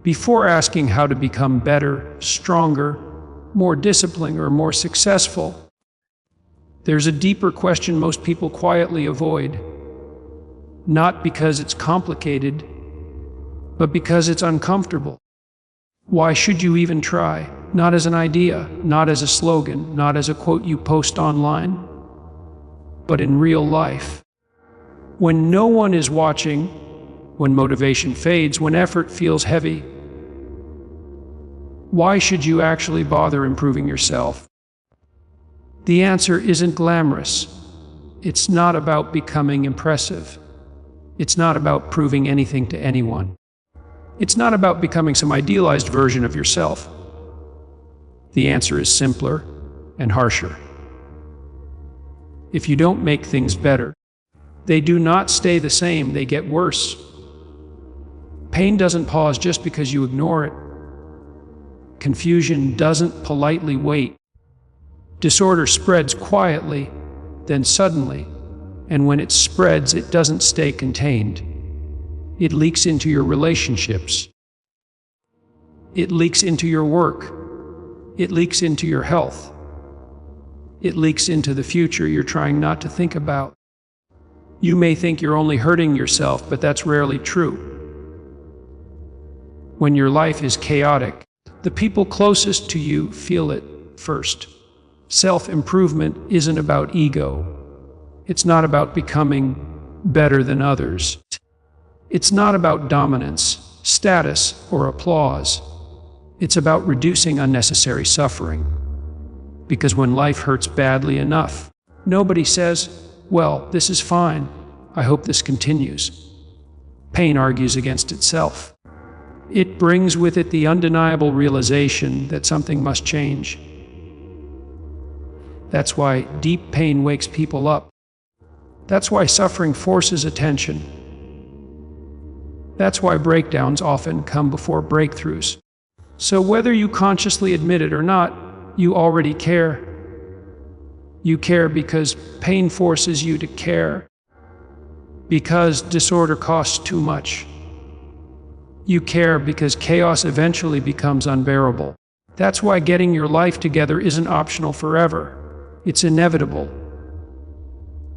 Before asking how to become better, stronger, more disciplined, or more successful, there's a deeper question most people quietly avoid. Not because it's complicated, but because it's uncomfortable. Why should you even try? Not as an idea, not as a slogan, not as a quote you post online, but in real life. When no one is watching, when motivation fades, when effort feels heavy, why should you actually bother improving yourself? The answer isn't glamorous. It's not about becoming impressive. It's not about proving anything to anyone. It's not about becoming some idealized version of yourself. The answer is simpler and harsher. If you don't make things better, they do not stay the same, they get worse. Pain doesn't pause just because you ignore it. Confusion doesn't politely wait. Disorder spreads quietly, then suddenly, and when it spreads, it doesn't stay contained. It leaks into your relationships. It leaks into your work. It leaks into your health. It leaks into the future you're trying not to think about. You may think you're only hurting yourself, but that's rarely true. When your life is chaotic, the people closest to you feel it first. Self-improvement isn't about ego. It's not about becoming better than others. It's not about dominance, status, or applause. It's about reducing unnecessary suffering. Because when life hurts badly enough, nobody says, "Well, this is fine. I hope this continues." Pain argues against itself. It brings with it the undeniable realization that something must change. That's why deep pain wakes people up. That's why suffering forces attention. That's why breakdowns often come before breakthroughs. So whether you consciously admit it or not, you already care. You care because pain forces you to care. Because disorder costs too much. You care because chaos eventually becomes unbearable. That's why getting your life together isn't optional forever. It's inevitable.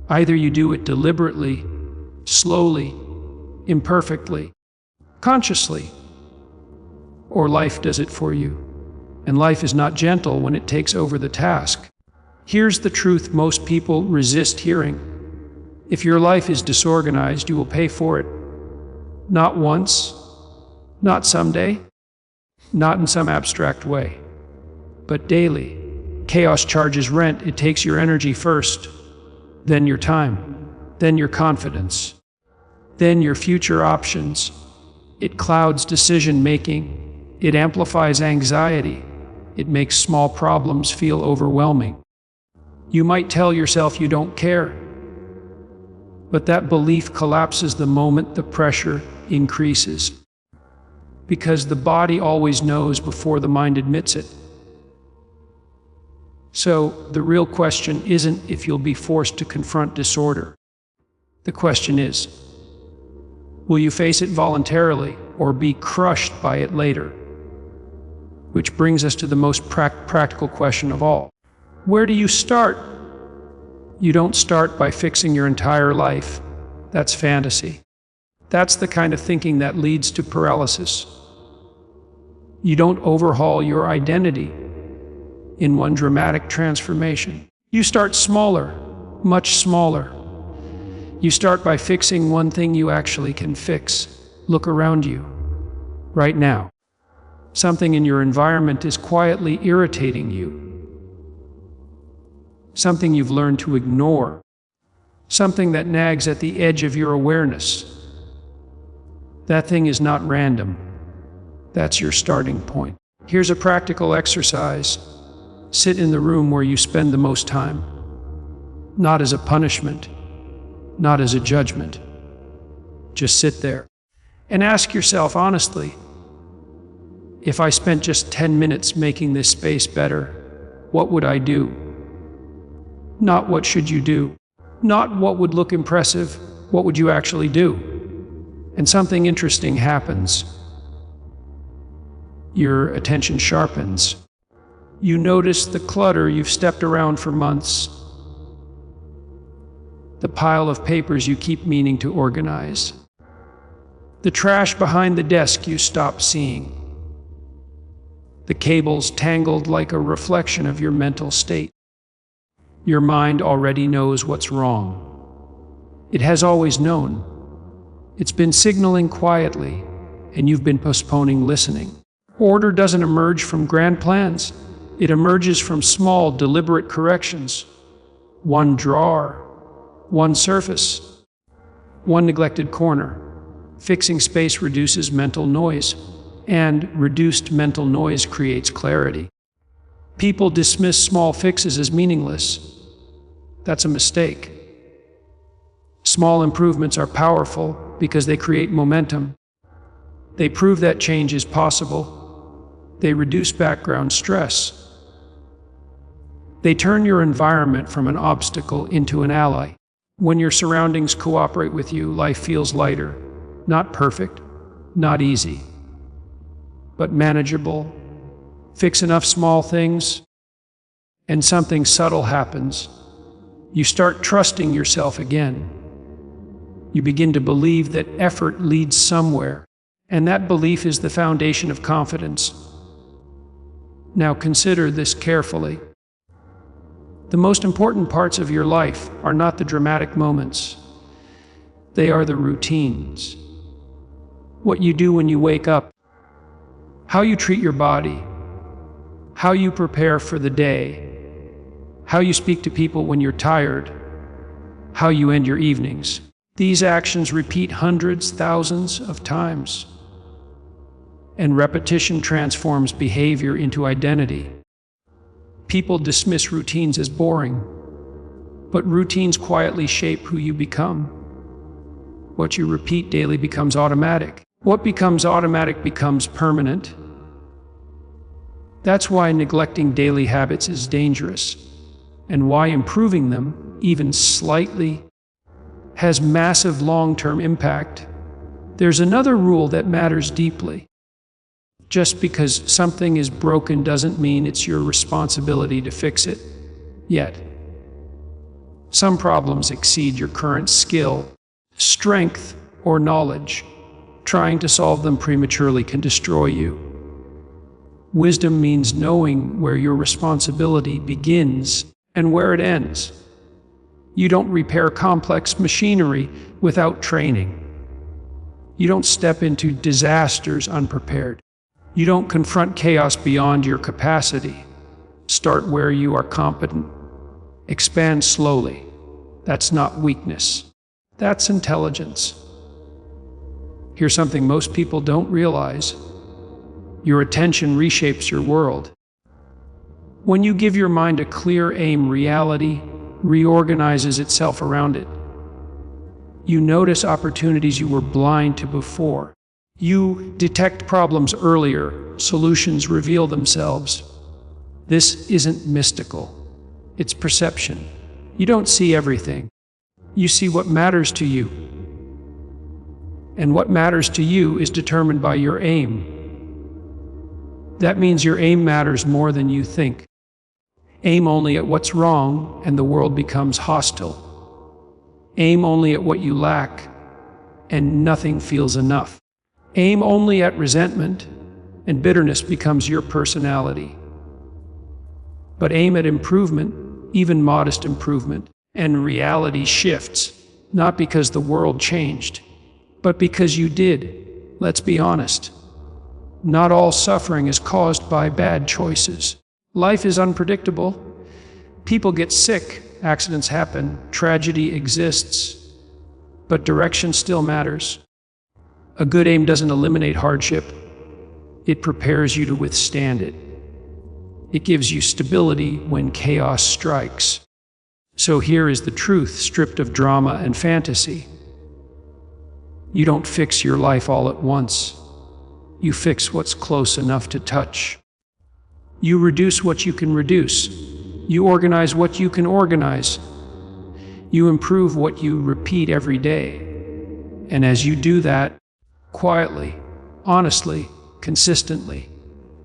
Either you do it deliberately, slowly, imperfectly, consciously, or life does it for you. And life is not gentle when it takes over the task. Here's the truth most people resist hearing. If your life is disorganized, you will pay for it. Not once, not someday, not in some abstract way, but daily. Chaos charges rent. It takes your energy first, then your time, then your confidence, then your future options. It clouds decision-making. It amplifies anxiety. It makes small problems feel overwhelming. You might tell yourself you don't care, but that belief collapses the moment the pressure increases. Because the body always knows before the mind admits it. So, the real question isn't if you'll be forced to confront disorder. The question is, will you face it voluntarily or be crushed by it later? Which brings us to the most practical question of all. Where do you start? You don't start by fixing your entire life. That's fantasy. That's the kind of thinking that leads to paralysis. You don't overhaul your identity in one dramatic transformation. You start smaller, much smaller. You start by fixing one thing you actually can fix. Look around you, right now. Something in your environment is quietly irritating you. Something you've learned to ignore. Something that nags at the edge of your awareness. That thing is not random. That's your starting point. Here's a practical exercise. Sit in the room where you spend the most time. Not as a punishment, not as a judgment. Just sit there and ask yourself honestly, if I spent just 10 minutes making this space better, what would I do? Not what should you do? Not what would look impressive, what would you actually do? And something interesting happens. Your attention sharpens. You notice the clutter you've stepped around for months, the pile of papers you keep meaning to organize, the trash behind the desk you stop seeing, the cables tangled like a reflection of your mental state. Your mind already knows what's wrong. It has always known. It's been signaling quietly, and you've been postponing listening. Order doesn't emerge from grand plans. It emerges from small, deliberate corrections. One drawer, one surface, one neglected corner. Fixing space reduces mental noise, and reduced mental noise creates clarity. People dismiss small fixes as meaningless. That's a mistake. Small improvements are powerful because they create momentum. They prove that change is possible. They reduce background stress. They turn your environment from an obstacle into an ally. When your surroundings cooperate with you, life feels lighter. Not perfect, not easy, but manageable. Fix enough small things, and something subtle happens. You start trusting yourself again. You begin to believe that effort leads somewhere, and that belief is the foundation of confidence. Now consider this carefully. The most important parts of your life are not the dramatic moments. They are the routines. What you do when you wake up, how you treat your body, how you prepare for the day, how you speak to people when you're tired, how you end your evenings. These actions repeat hundreds, thousands of times. And repetition transforms behavior into identity. People dismiss routines as boring, but routines quietly shape who you become. What you repeat daily becomes automatic. What becomes automatic becomes permanent. That's why neglecting daily habits is dangerous, and why improving them, even slightly, has massive long-term impact. There's another rule that matters deeply. Just because something is broken doesn't mean it's your responsibility to fix it, yet. Some problems exceed your current skill, strength, or knowledge. Trying to solve them prematurely can destroy you. Wisdom means knowing where your responsibility begins and where it ends. You don't repair complex machinery without training. You don't step into disasters unprepared. You don't confront chaos beyond your capacity. Start where you are competent. Expand slowly. That's not weakness. That's intelligence. Here's something most people don't realize. Your attention reshapes your world. When you give your mind a clear aim, reality reorganizes itself around it. You notice opportunities you were blind to before. You detect problems earlier. Solutions reveal themselves. This isn't mystical. It's perception. You don't see everything. You see what matters to you. And what matters to you is determined by your aim. That means your aim matters more than you think. Aim only at what's wrong, and the world becomes hostile. Aim only at what you lack, and nothing feels enough. Aim only at resentment, and bitterness becomes your personality. But aim at improvement, even modest improvement, and reality shifts, not because the world changed, but because you did. Let's be honest. Not all suffering is caused by bad choices. Life is unpredictable. People get sick, accidents happen, tragedy exists, but direction still matters. A good aim doesn't eliminate hardship. It prepares you to withstand it. It gives you stability when chaos strikes. So here is the truth, stripped of drama and fantasy. You don't fix your life all at once. You fix what's close enough to touch. You reduce what you can reduce. You organize what you can organize. You improve what you repeat every day. And as you do that, quietly, honestly, consistently,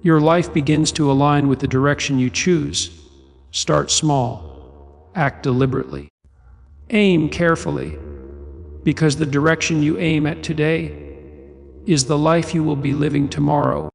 Your life begins to align with the direction you choose. Start small. Act deliberately. Aim carefully, because the direction you aim at today is the life you will be living tomorrow.